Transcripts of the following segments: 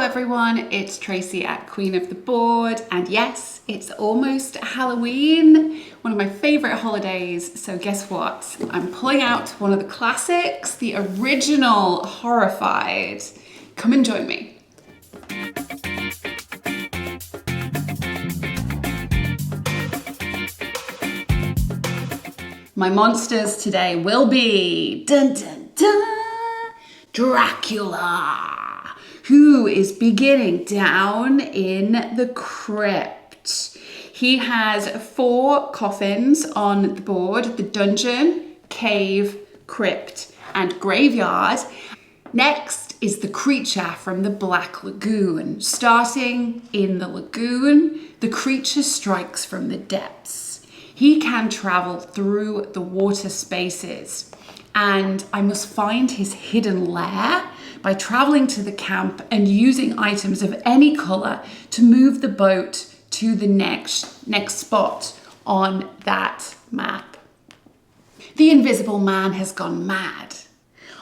Hello everyone, it's Tracy at Queen of the Board, and yes, it's almost Halloween, one of my favourite holidays. So guess what? I'm pulling out one of the classics, the original Horrified. Come and join me. My monsters today will be dun dun dun, Dracula, who is beginning down in the crypt. He has 4 coffins on the board: the dungeon, cave, crypt, and graveyard. Next is the creature from the Black Lagoon. Starting in the lagoon, the creature strikes from the depths. He can travel through the water spaces, and I must find his hidden lair by traveling to the camp and using items of any color to move the boat to the next spot on that map. The Invisible Man has gone mad.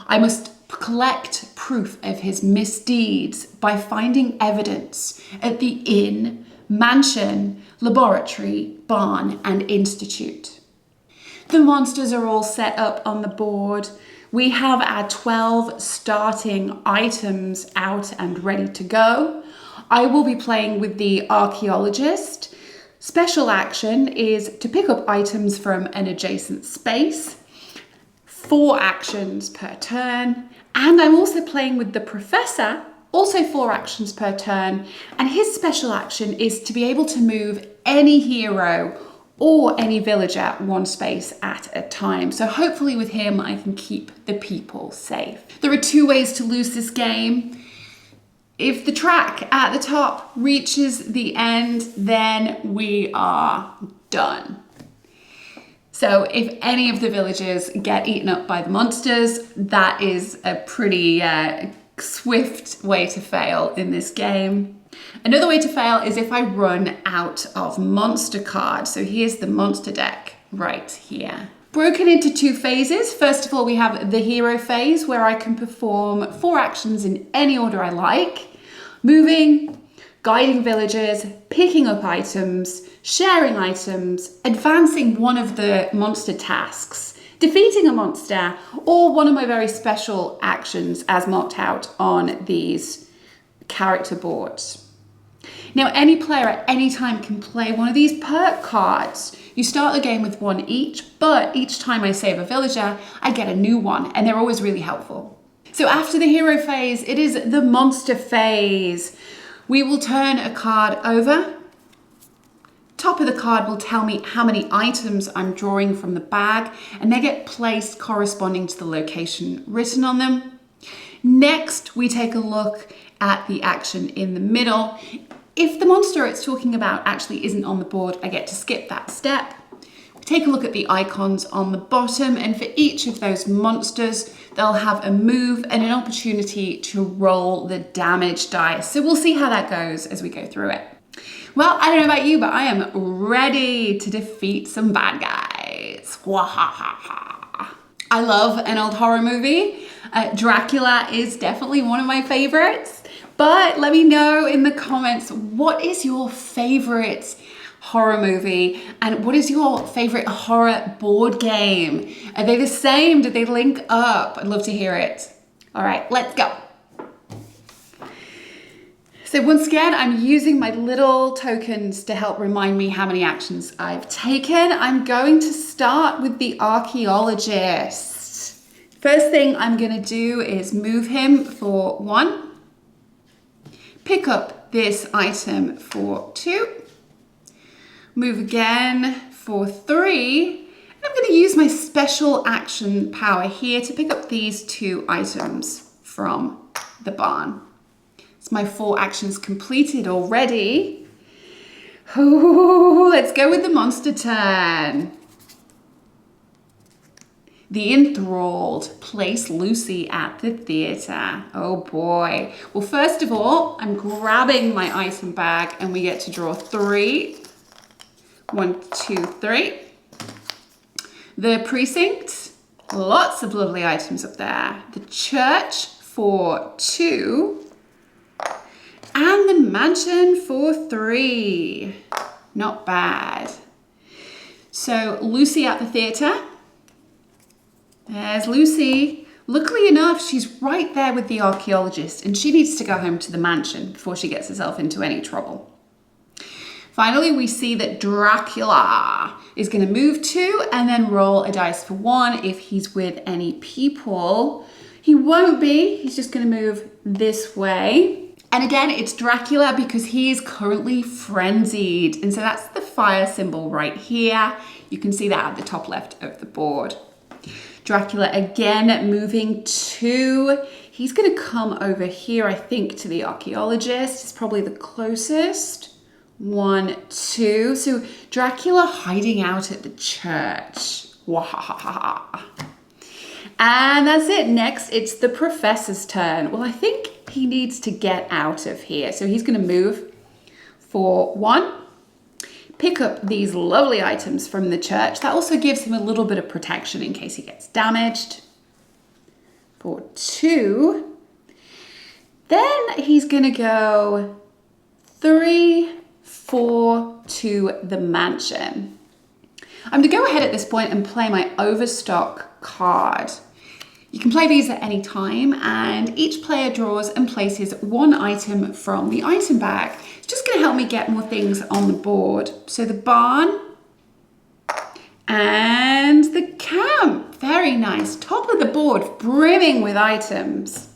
I must collect proof of his misdeeds by finding evidence at the inn, mansion, laboratory, barn, and institute. The monsters are all set up on the board. We have our 12 starting items out and ready to go. I will be playing with the archaeologist. Special action is to pick up items from an adjacent space. 4 actions per turn. And I'm also playing with the professor, also 4 actions per turn. And his special action is to be able to move any hero or any villager 1 space at a time. So hopefully with him, I can keep the people safe. There are 2 ways to lose this game. If the track at the top reaches the end, then we are done. So if any of the villagers get eaten up by the monsters, that is a pretty swift way to fail in this game. Another way to fail is if I run out of monster cards. So here's the monster deck right here. Broken into 2 phases. First of all, we have the hero phase, where I can perform 4 actions in any order I like. Moving, guiding villagers, picking up items, sharing items, advancing one of the monster tasks, defeating a monster, or one of my very special actions as marked out on these character boards. Now, any player at any time can play one of these perk cards. You start the game with 1 each, but each time I save a villager, I get a new one, and they're always really helpful. So after the hero phase, it is the monster phase. We will turn a card over. Top of the card will tell me how many items I'm drawing from the bag, and they get placed corresponding to the location written on them. Next, we take a look at the action in the middle. If the monster it's talking about actually isn't on the board, I get to skip that step. We take a look at the icons on the bottom, and for each of those monsters, they'll have a move and an opportunity to roll the damage dice. So we'll see how that goes as we go through it. Well, I don't know about you, but I am ready to defeat some bad guys. I love an old horror movie. Dracula is definitely one of my favorites. But let me know in the comments, what is your favorite horror movie, and what is your favorite horror board game? Are they the same? Did they link up? I'd love to hear it. All right, let's go. So once again, I'm using my little tokens to help remind me how many actions I've taken. I'm going to start with the archaeologist. First thing I'm going to do is move him for 1. Pick up this item for 2. Move again for 3. And I'm going to use my special action power here to pick up these 2 items from the barn. It's my 4 actions completed already. Ooh, let's go with the monster turn. The enthralled, place Lucy at the theatre. Oh boy. Well, first of all, I'm grabbing my item bag and we get to draw 3. 1, 2, 3. The precinct, lots of lovely items up there. The church for 2. And the mansion for 3. Not bad. So Lucy at the theatre. There's Lucy. Luckily enough, she's right there with the archaeologist and she needs to go home to the mansion before she gets herself into any trouble. Finally, we see that Dracula is going to move 2 and then roll a dice for 1 if he's with any people. He won't be. He's just going to move this way. And again, it's Dracula because he is currently frenzied. And so that's the fire symbol right here. You can see that at the top left of the board. Dracula again moving 2. He's going to come over here, I think, to the archaeologist. It's probably the closest. 1, 2. So Dracula hiding out at the church. Wahahaha. And that's it. Next, it's the professor's turn. Well, I think he needs to get out of here. So he's going to move for 1. Pick up these lovely items from the church. That also gives him a little bit of protection in case he gets damaged. For 2. Then he's going to go 3, 4 to the mansion. I'm going to go ahead at this point and play my overstock card. You can play these at any time and each player draws and places 1 item from the item bag. It's just going to help me get more things on the board. So the barn and the camp. Very nice. Top of the board, brimming with items.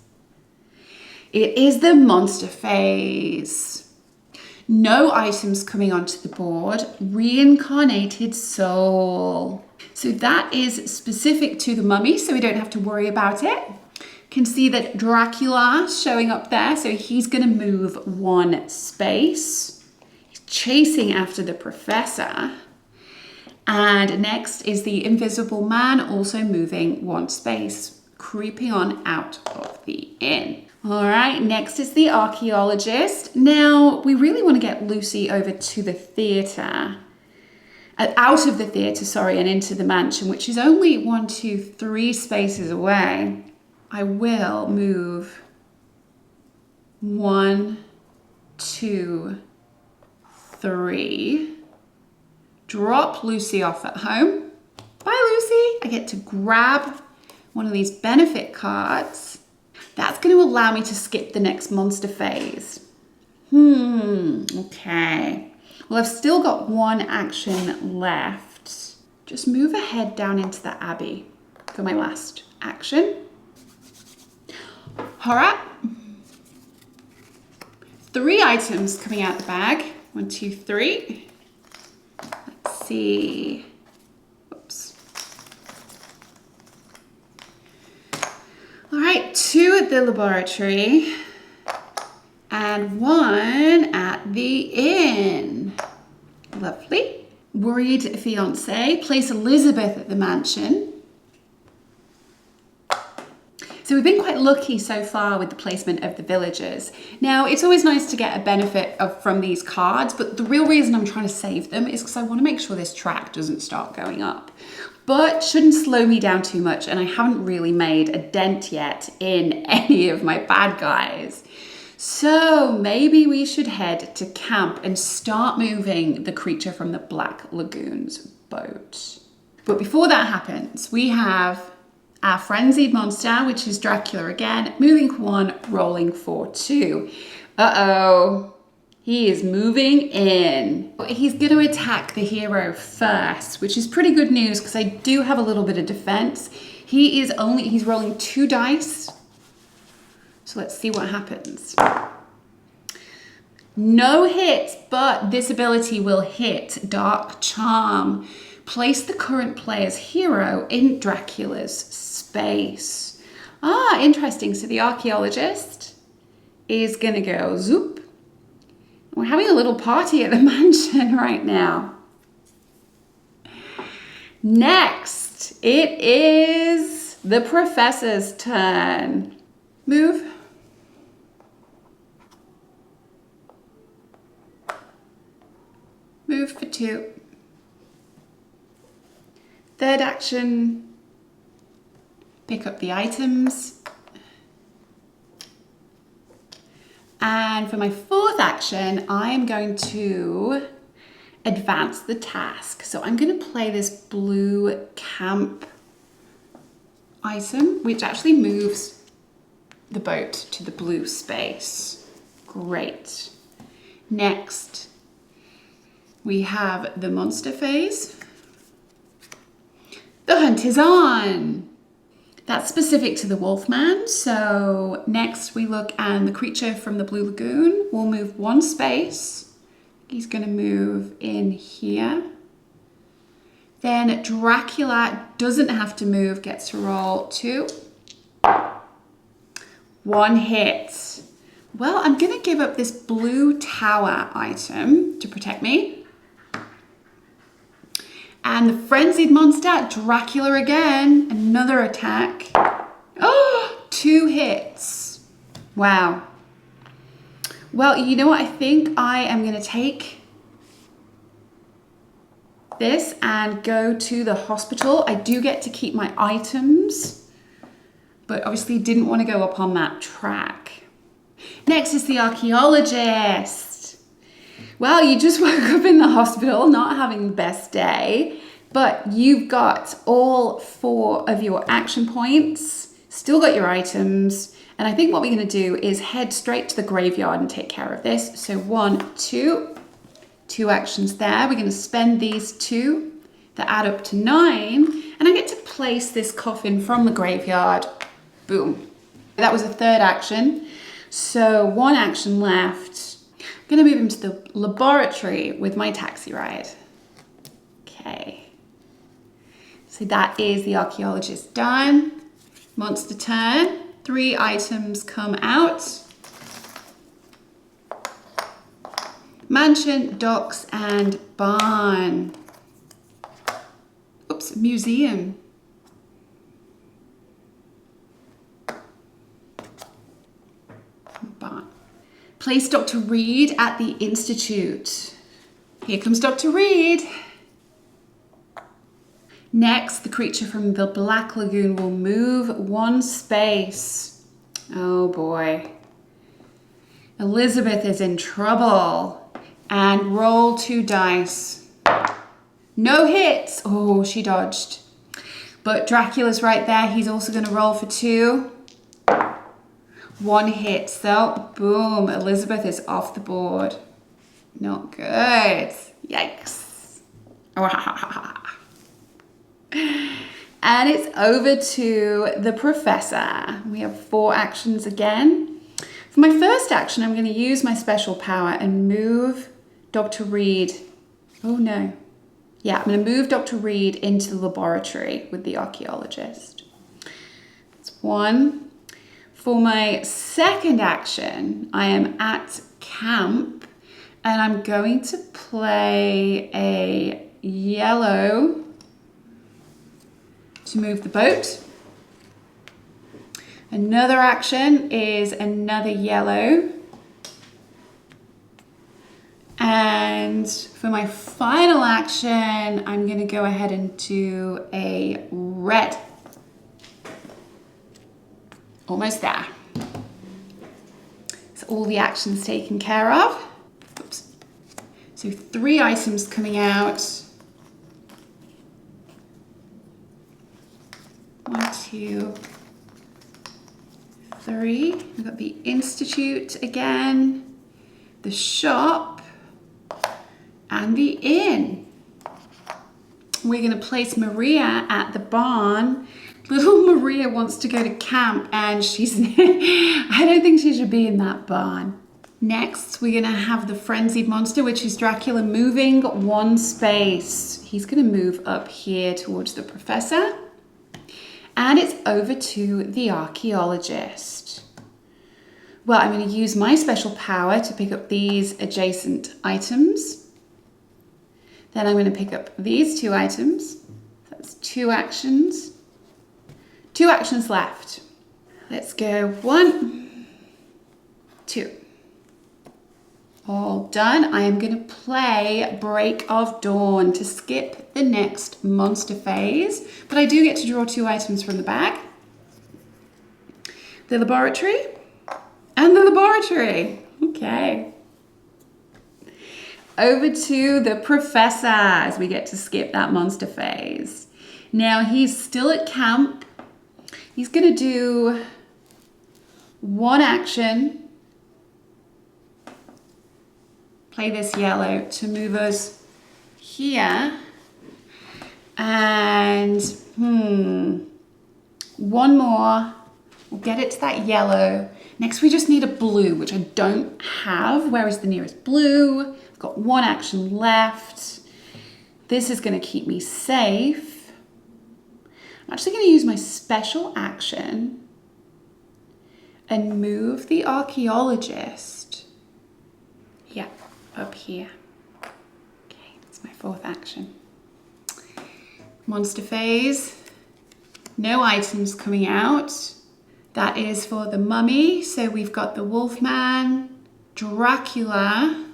It is the monster phase. No items coming onto the board. Reincarnated soul. So that is specific to the mummy, so we don't have to worry about it. You can see that Dracula showing up there, so he's going to move 1 space. He's chasing after the professor. And next is the invisible man, also moving 1 space, creeping on out of the inn. All right, next is the archaeologist. Now, we really want to get Lucy over to the theatre, out of the theatre, sorry, and into the mansion, which is only 1, 2, 3 spaces away. I will move 1, 2, 3. Drop Lucy off at home. Bye, Lucy. I get to grab one of these benefit cards. That's going to allow me to skip the next monster phase. Okay. Well, I've still got 1 action left. Just move ahead down into the abbey for my last action. All right. 3 items coming out the bag. 1, 2, 3. Let's see. Oops. All right, 2 at the laboratory and 1 at the inn. Lovely. Worried fiance. Place Elizabeth at the mansion. So we've been quite lucky so far with the placement of the villagers. Now, it's always nice to get a benefit from these cards, but the real reason I'm trying to save them is because I want to make sure this track doesn't start going up. But shouldn't slow me down too much, and I haven't really made a dent yet in any of my bad guys. So maybe we should head to camp and start moving the creature from the Black Lagoon's boat. But before that happens, we have our frenzied monster, which is Dracula again, moving 1, rolling for 2. Uh-oh, he is moving in. He's going to attack the hero first, which is pretty good news because I do have a little bit of defense. He's rolling 2 dice. So let's see what happens. No hits, but this ability will hit. Dark Charm. Place the current player's hero in Dracula's space. Ah, interesting. So the archaeologist is going to go zoop. We're having a little party at the mansion right now. Next, it is the professor's turn. Move. Move for 2. Third action, pick up the items. And for my fourth action, I am going to advance the task. So I'm going to play this blue camp item, which actually moves the boat to the blue space. Great. Next, we have the monster phase. The hunt is on. That's specific to the Wolfman. So next we look, and the creature from the Blue Lagoon will move one space. He's going to move in here. Then Dracula doesn't have to move, gets to roll 2. 1 hit. Well, I'm going to give up this blue tower item to protect me. And the frenzied monster, Dracula again, another attack. Oh, 2 hits. Wow. Well, you know what? I think I am going to take this and go to the hospital. I do get to keep my items, but obviously didn't want to go up on that track. Next is the archaeologist. Well, you just woke up in the hospital, not having the best day, but you've got all 4 of your action points, still got your items, and I think what we're going to do is head straight to the graveyard and take care of this. So 1, 2, 2 actions there. We're going to spend these 2 that add up to 9, and I get to place this coffin from the graveyard. Boom. That was a 3rd action. So 1 action left. I'm going to move him to the laboratory with my taxi ride. Okay. So that is the archaeologist done. Monster turn. 3 items come out. Mansion, docks, and barn. Oops, museum. Barn. Place Dr. Reed at the Institute. Here comes Dr. Reed. Next, the creature from the Black Lagoon will move 1 space. Oh boy. Elizabeth is in trouble. And roll 2 dice. No hits. Oh, she dodged. But Dracula's right there. He's also going to roll for 2. 1 hit. So, boom. Elizabeth is off the board. Not good. Yikes. And it's over to the professor. We have 4 actions again. For my first action, I'm going to use my special power and move Dr. Reed. Oh no. Yeah, I'm going to move Dr. Reed into the laboratory with the archaeologist. That's 1. For my second action, I am at camp and I'm going to play a yellow to move the boat. Another action is another yellow. And for my final action, I'm going to go ahead and do a red. Almost there. So all the actions taken care of. Oops. So 3 items coming out. 1, 2, 3. We've got the Institute again, the shop, and the inn. We're going to place Maria at the barn. Little Maria wants to go to camp and she's, I don't think she should be in that barn. Next, we're going to have the frenzied monster, which is Dracula, moving 1 space. He's going to move up here towards the professor. And it's over to the archaeologist. Well, I'm going to use my special power to pick up these adjacent items. Then I'm going to pick up these 2 items. That's 2 actions. 2 actions left. Let's go 1, 2. All done. I am going to play Break of Dawn to skip the next monster phase, but I do get to draw 2 items from the bag. The laboratory and the laboratory. Okay. Over to the professor as we get to skip that monster phase. Now he's still at camp. He's going to do one action. Play this yellow to move us here. And one more. We'll get it to that yellow. Next we just need a blue, which I don't have. Where is the nearest blue? I've got one action left. This is going to keep me safe. I'm actually going to use my special action and move the archaeologist. Yeah, up here. Okay, that's my fourth action. Monster phase. No items coming out. That is for the mummy. So we've got the Wolfman. Dracula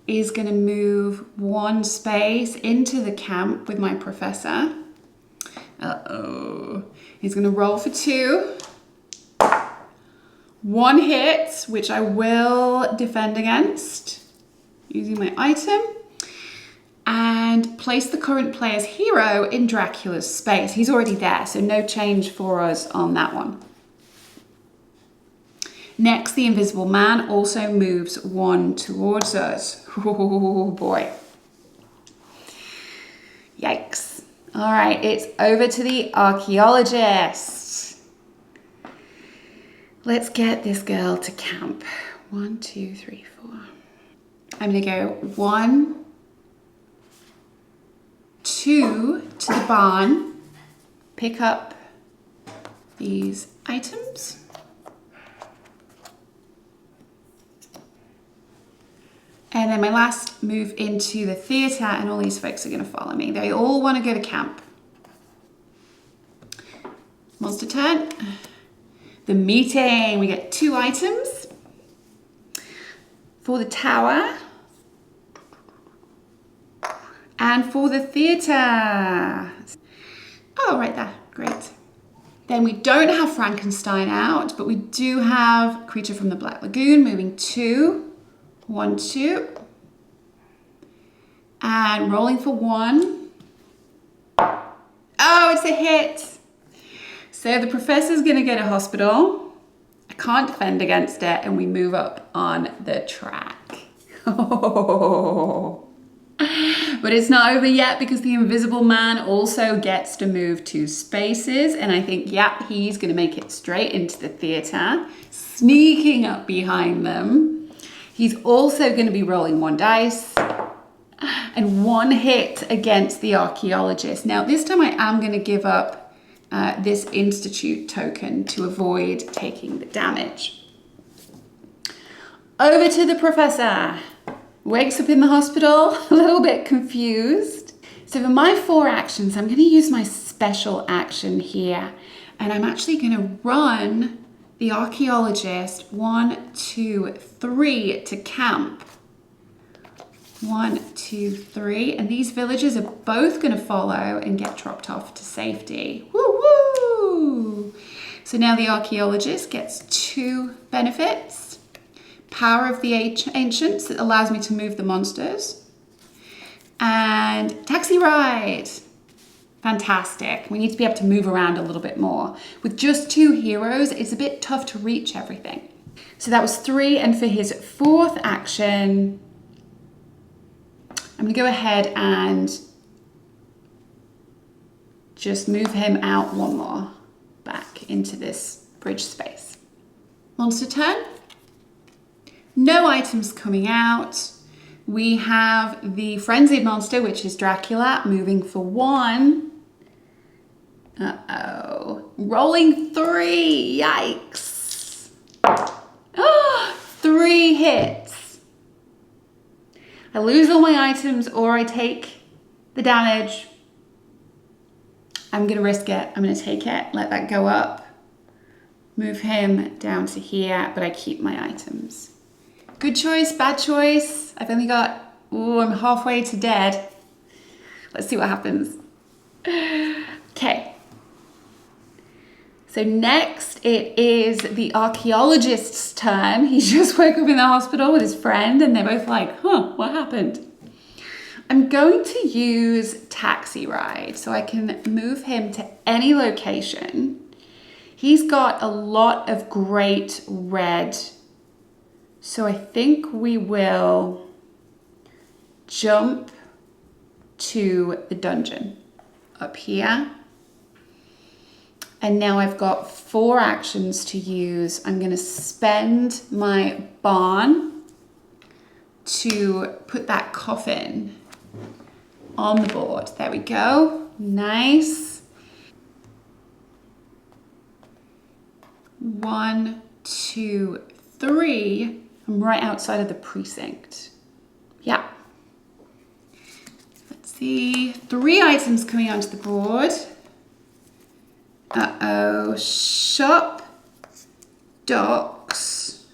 is going to move one space into the camp with my professor. Uh-oh. He's going to roll for 2. One hit, which I will defend against using my item. And place the current player's hero in Dracula's space. He's already there, so no change for us on that one. Next, the Invisible Man also moves 1 towards us. Oh boy. Yikes. All right, it's over to the archaeologist. Let's get this girl to camp. 1, 2, 3, 4. I'm gonna go 1, 2 to the barn, pick up these items. And then my last move into the theatre, and all these folks are going to follow me. They all want to go to camp. Monster turn. The meeting. We get 2 items. For the tower. And for the theatre. Oh, right there. Great. Then we don't have Frankenstein out, but we do have Creature from the Black Lagoon moving 2. 1, 2. And rolling for 1. Oh, it's a hit. So the professor's going to go to hospital. I can't defend against it, and we move up on the track. Oh. But it's not over yet because the Invisible Man also gets to move 2 spaces, and I think, yeah, he's going to make it straight into the theatre, sneaking up behind them. He's also going to be rolling 1 dice and 1 hit against the archaeologist. Now, this time I am going to give up this Institute token to avoid taking the damage. Over to the professor. Wakes up in the hospital, a little bit confused. So for my 4 actions, I'm going to use my special action here. And I'm actually going to run the archaeologist 1, 2, 3 to camp. 1, 2, 3. And these villagers are both going to follow and get dropped off to safety. Woo woo! So now the archaeologist gets 2 benefits. Power of the Ancients, that allows me to move the monsters. And taxi ride. Fantastic. We need to be able to move around a little bit more. With just 2 heroes, it's a bit tough to reach everything. So that was 3, and for his 4th action, I'm gonna go ahead and just move him out 1 more back into this bridge space. Monster turn. No items coming out. We have the Frenzied Monster, which is Dracula, moving for 1. Uh-oh. Rolling 3. Yikes. 3 hits. I lose all my items or I take the damage. I'm going to risk it. I'm going to take it. Let that go up. Move him down to here, but I keep my items. Good choice, bad choice. I've only got, I'm halfway to dead. Let's see what happens. Okay. So next it is the archaeologist's turn. He just woke up in the hospital with his friend and they're both like, huh, what happened? I'm going to use taxi ride so I can move him to any location. He's got a lot of great red. So I think we will jump to the dungeon up here. And now I've got 4 actions to use. I'm going to spend my barn to put that coffin on the board. There we go. Nice. 1, 2, 3. I'm right outside of the precinct. Yeah. Let's see. 3 items coming onto the board. Uh-oh. Shop, docks,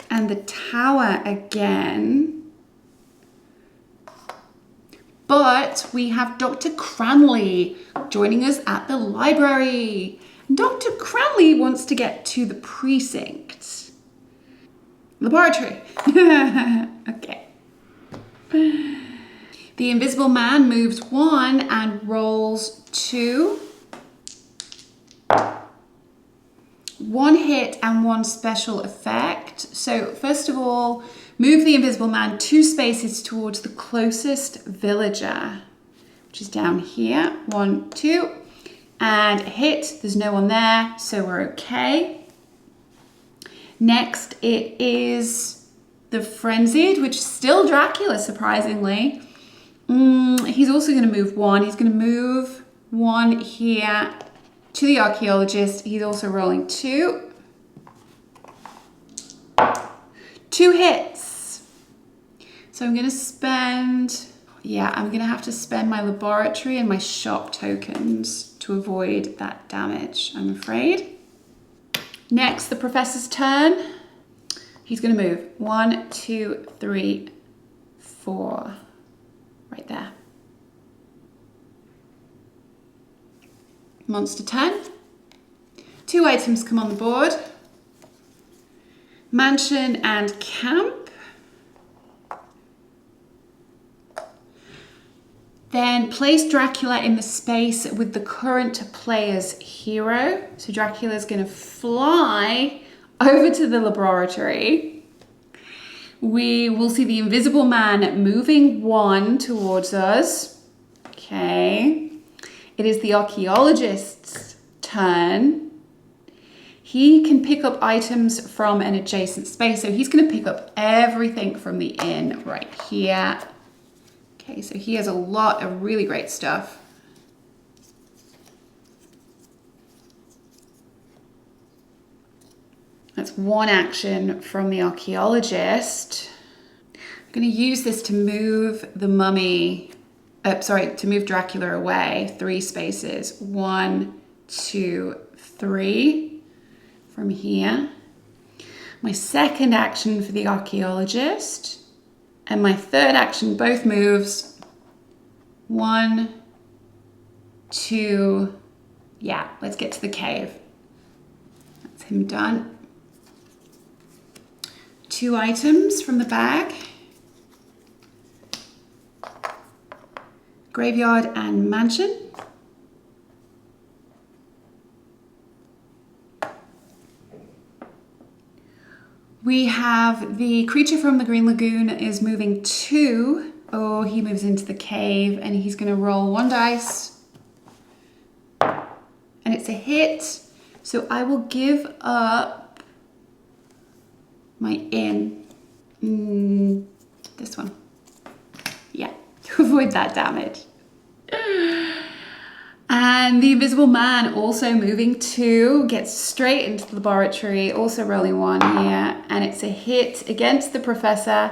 and the tower again. But we have Dr. Cranley joining us at the library. Dr. Cranley wants to get to the precinct. Laboratory. Okay. The Invisible Man moves 1 and rolls 2. 1 hit and 1 special effect. So first of all, move the Invisible Man 2 spaces towards the closest villager, which is down here. 1, 2, and hit. There's no one there, so we're okay. Next, it is the Frenzied, which is still Dracula, surprisingly. He's also going to move 1. He's going to move 1 here to the archaeologist. He's also rolling 2. 2 hits. So I'm going to spend, I'm going to have to spend my laboratory and my shop tokens to avoid that damage, I'm afraid. Next, the professor's turn. He's going to move 1, 2, 3, 4. Right there. Monster turn. 2 items come on the board. Mansion and camp. Then place Dracula in the space with the current player's hero. So Dracula's going to fly over to the laboratory. We will see the Invisible Man moving 1 towards us. Okay. It is the archaeologist's turn. He can pick up items from an adjacent space. So he's going to pick up everything from the inn right here. Okay, so he has a lot of really great stuff. That's 1 action from the archaeologist. I'm going to use this to move the mummy, to move Dracula away 3 spaces. 1, 2, 3 from here. My second action for the archaeologist. And my third action, both moves. 1, 2, let's get to the cave. That's him done. 2 items from the bag. Graveyard and mansion. We have the creature from the Green Lagoon is moving 2. Oh, he moves into the cave and he's going to roll 1 dice. And it's a hit. So I will give up my inn. This one. Yeah, to avoid that damage. And the Invisible Man also moving 2, gets straight into the laboratory, also rolling 1 here, and it's a hit against the professor,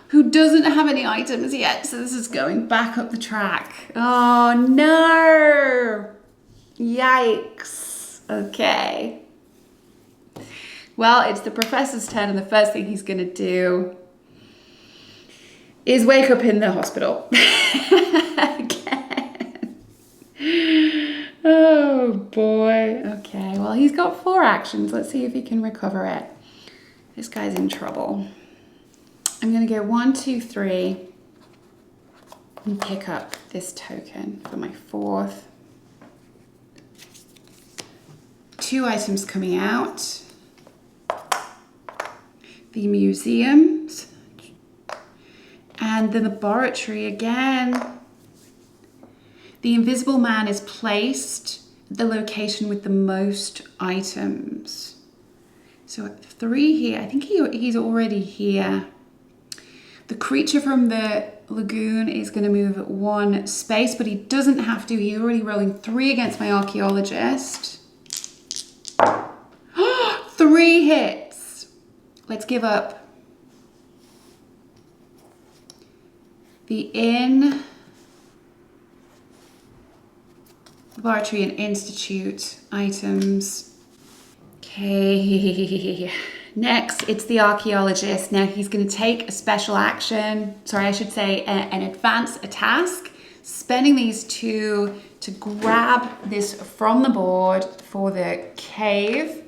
who doesn't have any items yet, so this is going back up the track. Oh no! Yikes. Okay. Well, it's the professor's turn, and the first thing he's going to do is wake up in the hospital. Again. Oh boy. well, he's got 4 actions. Let's see if he can recover it. This guy's in trouble. I'm going to go 1, 2, 3 and pick up this token for my 4th. 2 items coming out. The museums and the laboratory again. The invisible man is placed at the location with the most items. So 3 here, I think he's already here. The creature from the lagoon is going to move 1 space, but he doesn't have to. He's already rolling 3 against my archaeologist. 3 hits. Let's give up. The inn, laboratory and institute items. Okay. Next, it's the archaeologist. Now he's going to take a special action. Sorry, I should say an advance, a task. Spending these 2 to grab this from the board for the cave.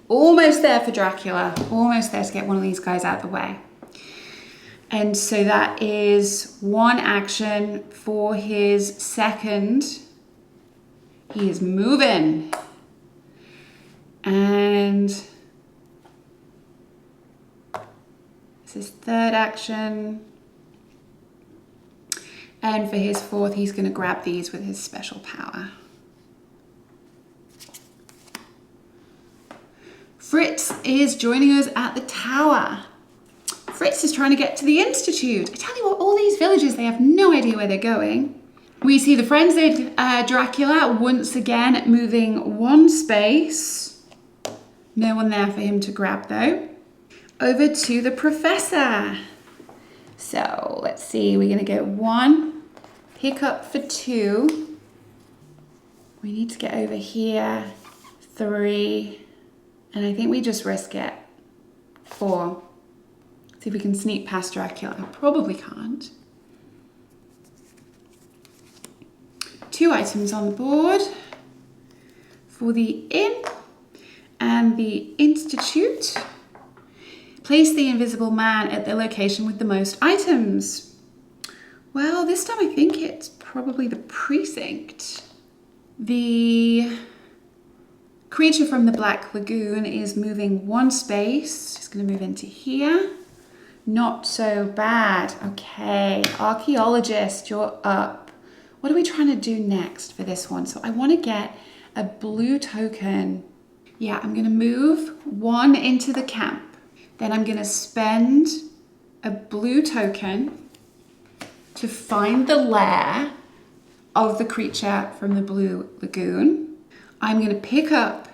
Almost there for Dracula. Almost there to get one of these guys out of the way. And so that is 1 action for his second. He is moving. And this is 3rd action. And for his 4th, he's going to grab these with his special power. Fritz is joining us at the tower. Fritz is trying to get to the Institute. I tell you what, all these villagers, they have no idea where they're going. We see the frenzied Dracula once again moving 1 space. No one there for him to grab though. Over to the professor. So let's see, we're gonna go 1, pick up for 2. We need to get over here, 3, and I think we just risk it. 4. See if we can sneak past Dracula. Probably can't. 2 items on the board for the inn and the institute. Place the invisible man at the location with the most items. Well, this time I think it's probably the precinct. The creature from the Black Lagoon is moving 1 space. It's going to move into here. Not so bad. Okay, archaeologist, you're up. What are we trying to do next for this one? So I want to get a blue token. Yeah, I'm going to move 1 into the camp. Then I'm going to spend a blue token to find the lair of the creature from the Blue Lagoon. I'm going to pick up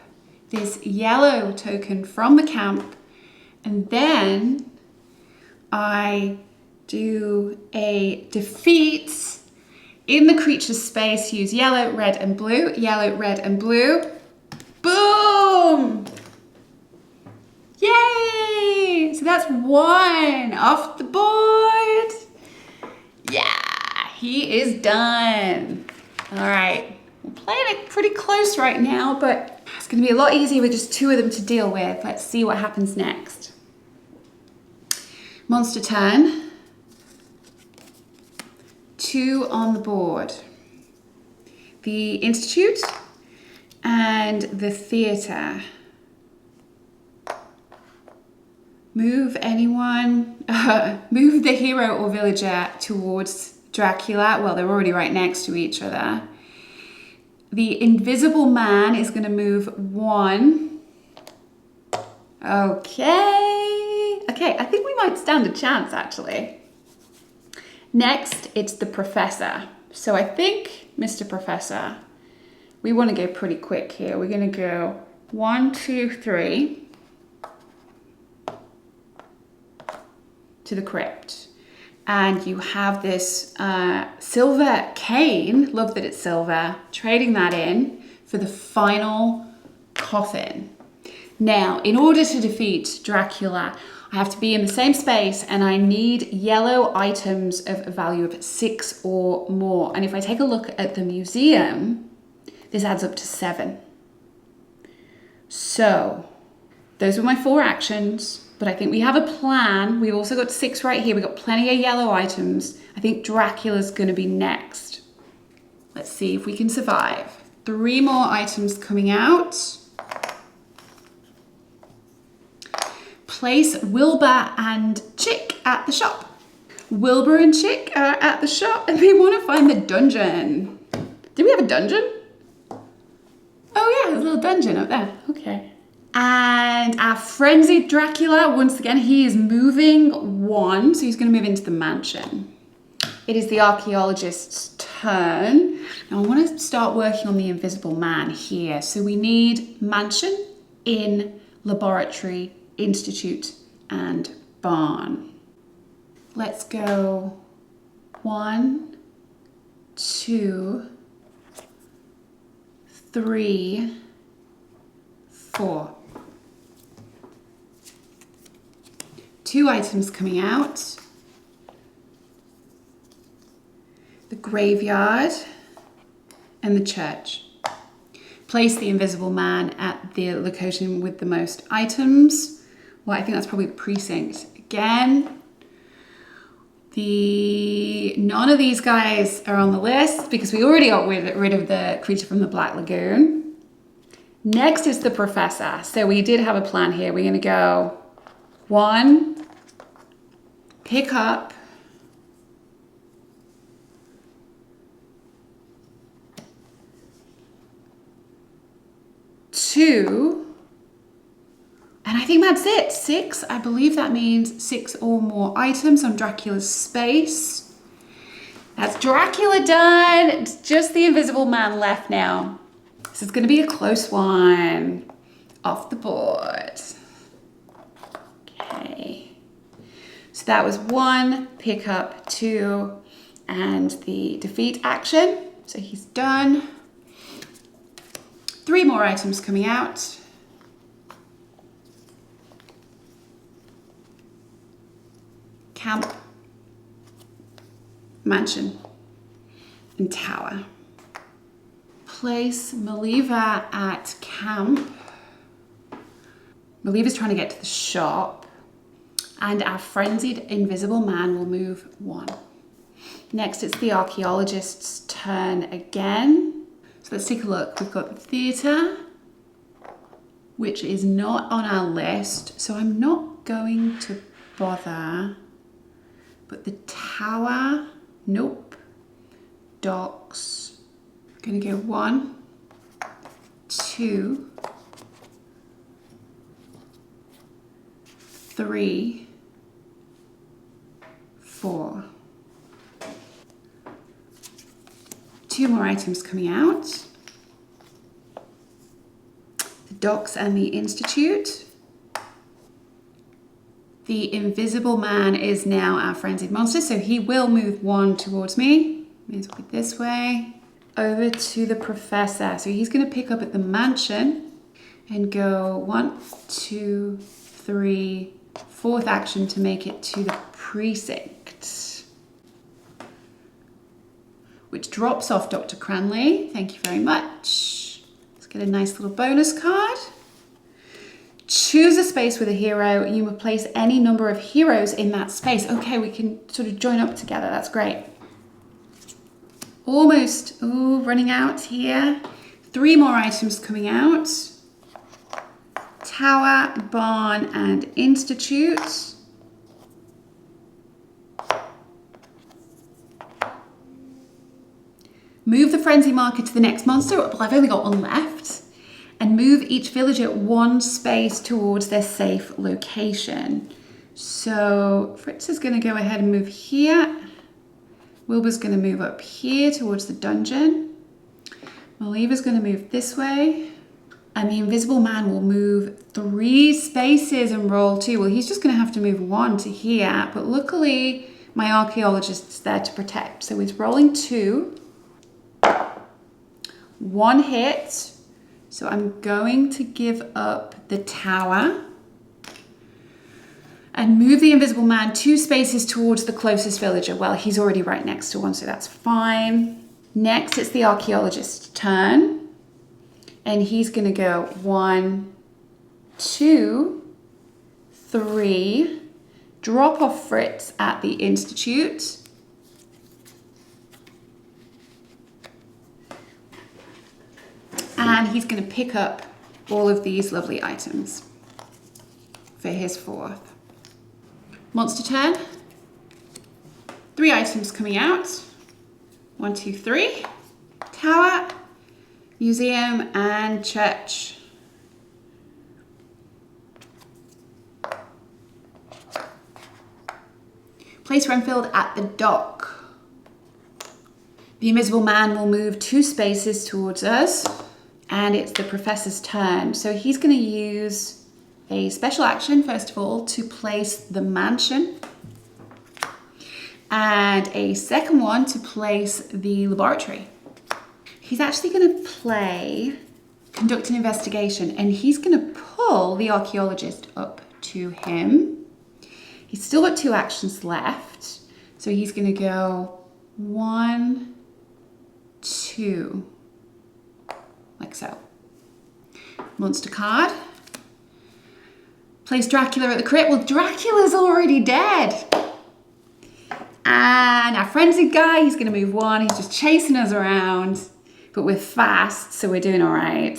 this yellow token from the camp, and then I do a defeat in the creature's space. Use yellow, red, and blue. Yellow, red, and blue. Boom! Yay! So that's 1 off the board. Yeah, he is done. All right, we're playing it pretty close right now, but it's going to be a lot easier with just 2 of them to deal with. Let's see what happens next. Monster turn. 2 on the board. The Institute and the Theatre. Move anyone, move the hero or villager towards Dracula. Well, they're already right next to each other. The invisible man is going to move 1. Okay, I think we might stand a chance actually. Next, it's the professor. So I think, Mr. Professor, we want to go pretty quick here. We're going to go 1, 2, 3. To the crypt, and you have this silver cane, love that it's silver, trading that in for the final coffin. Now, in order to defeat Dracula, I have to be in the same space and I need yellow items of a value of 6 or more. And if I take a look at the museum, this adds up to 7. So those were my 4 actions, but I think we have a plan. We've also got 6 right here. We've got plenty of yellow items. I think Dracula's going to be next. Let's see if we can survive. 3 more items coming out. Place Wilbur and Chick at the shop. Wilbur and Chick are at the shop and they want to find the dungeon. Do we have a dungeon? Oh yeah, there's a little dungeon up there. Okay. And our frenzied Dracula, once again, he is moving 1, so he's going to move into the mansion. It is the archaeologist's turn. Now I want to start working on the invisible man here. So we need mansion, inn, laboratory, institute, and barn. Let's go 1, 2, 3, 4. 2 items coming out. The graveyard and the church. Place the invisible man at the location with the most items. Well, I think that's probably the precinct. Again, none of these guys are on the list because we already got rid of the creature from the Black Lagoon. Next is the professor. So we did have a plan here. We're going to go 1, pick up, 2, and I think that's it. 6, I believe that means 6 or more items on Dracula's space. That's Dracula done. It's just the invisible man left now. This is going to be a close one. Off the board. Okay. So that was 1, pick up, 2, and the defeat action. So he's done. 3 more items coming out. Camp, mansion, and tower. Place Maliva at camp. Maliva's trying to get to the shop. And our frenzied invisible man will move 1. Next, it's the archaeologist's turn again. So let's take a look. We've got the theatre, which is not on our list. So I'm not going to bother. But the tower, nope. Docks, gonna go 1, 2, 3, 4. 2 more items coming out. The docks and the institute. The invisible man is now our frenzied monster, so he will move 1 towards me. May as well be this way. Over to the professor. So he's going to pick up at the mansion and go 1, 2, 3, 4th action to make it to the precinct, which drops off Dr. Cranley. Thank you very much. Let's get a nice little bonus card. Choose a space with a hero. You may place any number of heroes in that space. Okay, we can sort of join up together. That's great. Almost, running out here. 3 more items coming out. Tower, barn, and institute. Move the frenzy marker to the next monster. Well, I've only got 1 left. And move each villager 1 space towards their safe location. So Fritz is going to go ahead and move here. Wilbur's going to move up here towards the dungeon. Maliva's going to move this way. And the invisible man will move 3 spaces and roll 2. Well, he's just going to have to move 1 to here. But luckily, my archaeologist's there to protect. So he's rolling 2. 1 hit. So I'm going to give up the tower and move the invisible man 2 spaces towards the closest villager. Well, he's already right next to 1, so that's fine. Next, it's the archaeologist's turn. And he's going to go 1, 2, 3, drop off Fritz at the Institute. And he's going to pick up all of these lovely items for his 4th. Monster turn. 3 items coming out. 1, 2, 3. Tower, museum, and church. Place Renfield at the dock. The Invisible Man will move 2 spaces towards us, and it's the Professor's turn. So he's going to use a special action, first of all, to place the mansion, and a second one to place the laboratory. He's actually going to play conduct an investigation, and he's going to pull the archaeologist up to him. He's still got 2 actions left, so he's going to go 1, 2, like so. Monster card. Place Dracula at the crypt. Well, Dracula's already dead. And our frenzied guy, he's going to move 1. He's just chasing us around, but we're fast, so we're doing all right.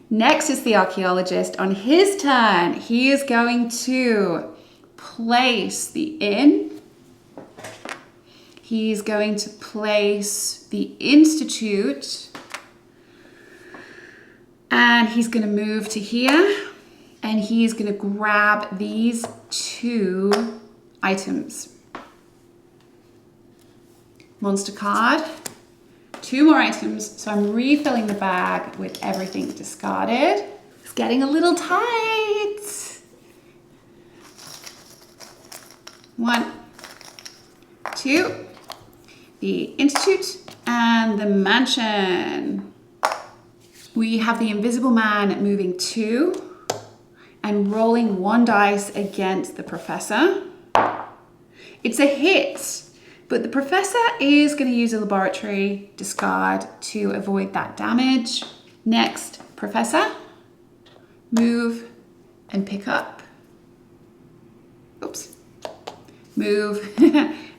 Next is the archaeologist. On his turn, he is going to place the inn. He's going to place the Institute. And he's going to move to here. And he's going to grab these 2 items. Monster card. 2 more items. So I'm refilling the bag with everything discarded. It's getting a little tight. 1, 2, the Institute and the mansion. We have the Invisible Man moving 2 and rolling 1 dice against the Professor. It's a hit, but the Professor is going to use a laboratory discard to avoid that damage. Next, Professor, move and pick up. Oops. Move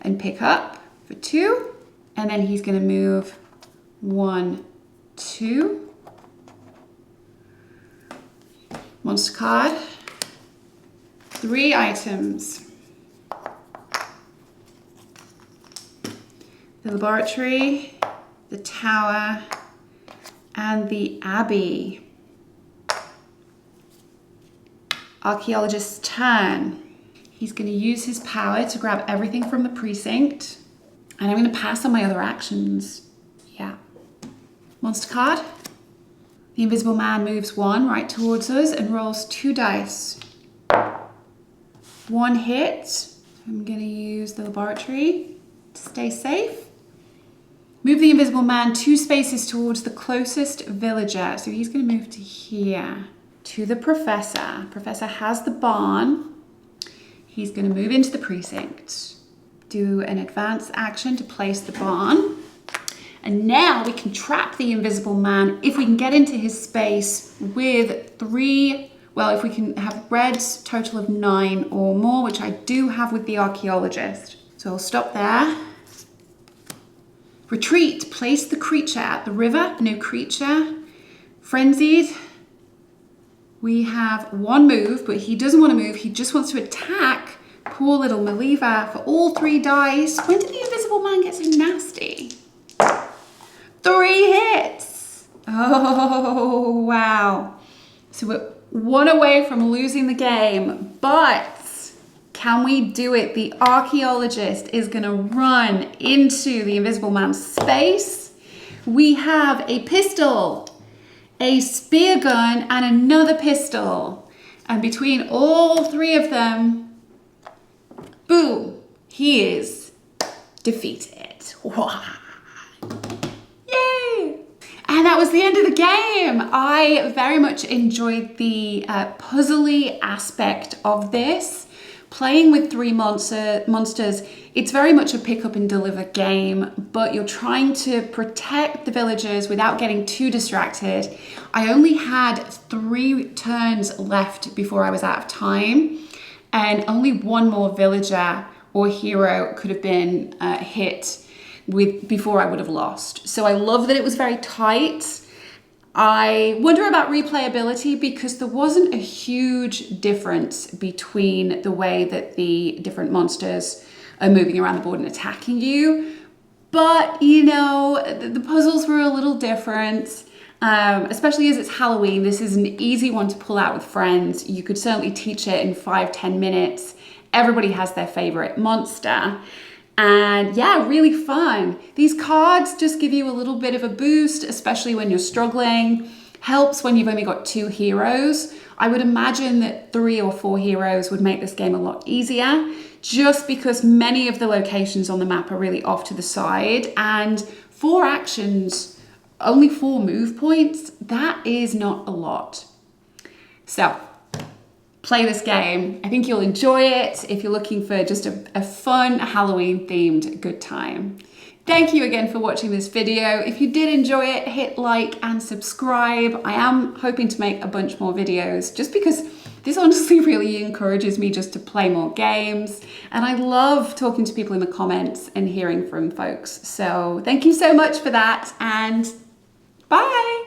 and pick up for 2. And then he's going to move 1, 2. Monster card. 3 items. The laboratory, the tower, and the abbey. Archaeologist's turn. He's going to use his power to grab everything from the precinct. And I'm going to pass on my other actions. Yeah. Monster card. The Invisible Man moves 1 right towards us and rolls 2 dice. 1 hit. I'm going to use the laboratory to stay safe. Move the Invisible Man 2 spaces towards the closest villager. So he's going to move to here. To the Professor. Professor has the barn. He's going to move into the precinct. Do an advance action to place the barn. And now we can trap the Invisible Man if we can get into his space with 3, well, if we can have reds, total of 9 or more, which I do have with the archaeologist. So I'll stop there. Retreat, place the creature at the river, no creature. Frenzied, we have 1 move, but he doesn't want to move, he just wants to attack poor little Maliva for all 3 dice. When did the Invisible Man get so nasty? 3 hits. Oh, wow. So we're 1 away from losing the game, but can we do it? The archaeologist is going to run into the Invisible Man's space. We have a pistol, a spear gun, and another pistol. And between all 3 of them, boom, he is defeated. Yay! And that was the end of the game. I very much enjoyed the puzzly aspect of this. Playing with three monsters, it's very much a pick up and deliver game, but you're trying to protect the villagers without getting too distracted. I only had 3 turns left before I was out of time, and only one more villager or hero could have been hit before I would have lost. So I love that it was very tight. I wonder about replayability because there wasn't a huge difference between the way that the different monsters are moving around the board and attacking you. But, you know, the puzzles were a little different, especially as it's Halloween. This is an easy one to pull out with friends. You could certainly teach it in 5-10 minutes. Everybody has their favorite monster. And yeah, really fun. These cards just give you a little bit of a boost, especially when you're struggling. Helps when you've only got 2 heroes. I would imagine that 3 or 4 heroes would make this game a lot easier, just because many of the locations on the map are really off to the side, and 4 actions, only 4 move points, that is not a lot. So, play this game. I think you'll enjoy it if you're looking for just a fun Halloween themed good time. Thank you again for watching this video. If you did enjoy it, hit like and subscribe. I am hoping to make a bunch more videos just because this honestly really encourages me just to play more games. And I love talking to people in the comments and hearing from folks. So thank you so much for that, and bye.